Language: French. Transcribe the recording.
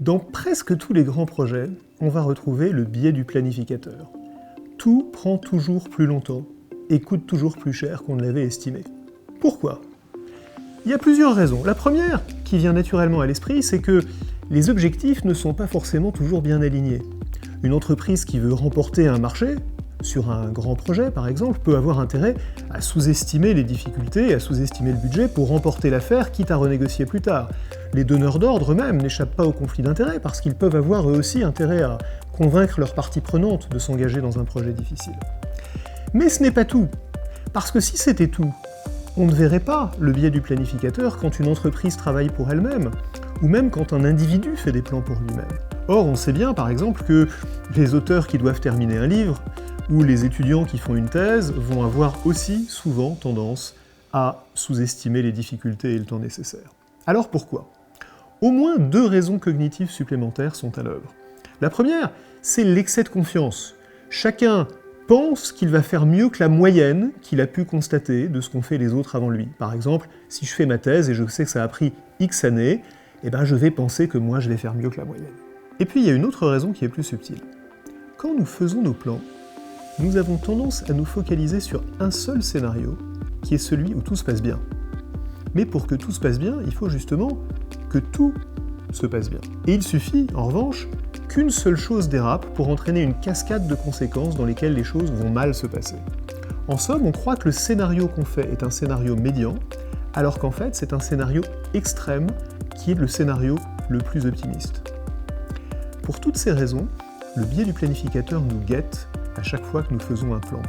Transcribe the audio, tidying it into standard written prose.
Dans presque tous les grands projets, on va retrouver le biais du planificateur. Tout prend toujours plus longtemps et coûte toujours plus cher qu'on ne l'avait estimé. Pourquoi ? Il y a plusieurs raisons. La première, qui vient naturellement à l'esprit, c'est que les objectifs ne sont pas forcément toujours bien alignés. Une entreprise qui veut remporter un marché, sur un grand projet par exemple, peut avoir intérêt à sous-estimer les difficultés, à sous-estimer le budget pour remporter l'affaire, quitte à renégocier plus tard. Les donneurs d'ordre eux-mêmes n'échappent pas au conflit d'intérêts parce qu'ils peuvent avoir eux aussi intérêt à convaincre leurs parties prenantes de s'engager dans un projet difficile. Mais ce n'est pas tout, parce que si c'était tout, on ne verrait pas le biais du planificateur quand une entreprise travaille pour elle-même, ou même quand un individu fait des plans pour lui-même. Or, on sait bien, par exemple, que les auteurs qui doivent terminer un livre, ou les étudiants qui font une thèse, vont avoir aussi souvent tendance à sous-estimer les difficultés et le temps nécessaire. Alors pourquoi ? Au moins 2 raisons cognitives supplémentaires sont à l'œuvre. La première, c'est l'excès de confiance. Chacun pense qu'il va faire mieux que la moyenne qu'il a pu constater de ce qu'ont fait les autres avant lui. Par exemple, si je fais ma thèse et je sais que ça a pris X années, je vais penser que moi je vais faire mieux que la moyenne. Et puis il y a une autre raison qui est plus subtile. Quand nous faisons nos plans, nous avons tendance à nous focaliser sur un seul scénario, qui est celui où tout se passe bien. Mais pour que tout se passe bien, il faut justement que tout se passe bien. Et il suffit, en revanche, qu'une seule chose dérape pour entraîner une cascade de conséquences dans lesquelles les choses vont mal se passer. En somme, on croit que le scénario qu'on fait est un scénario médian, alors qu'en fait c'est un scénario extrême qui est le scénario le plus optimiste. Pour toutes ces raisons, le biais du planificateur nous guette à chaque fois que nous faisons un plan.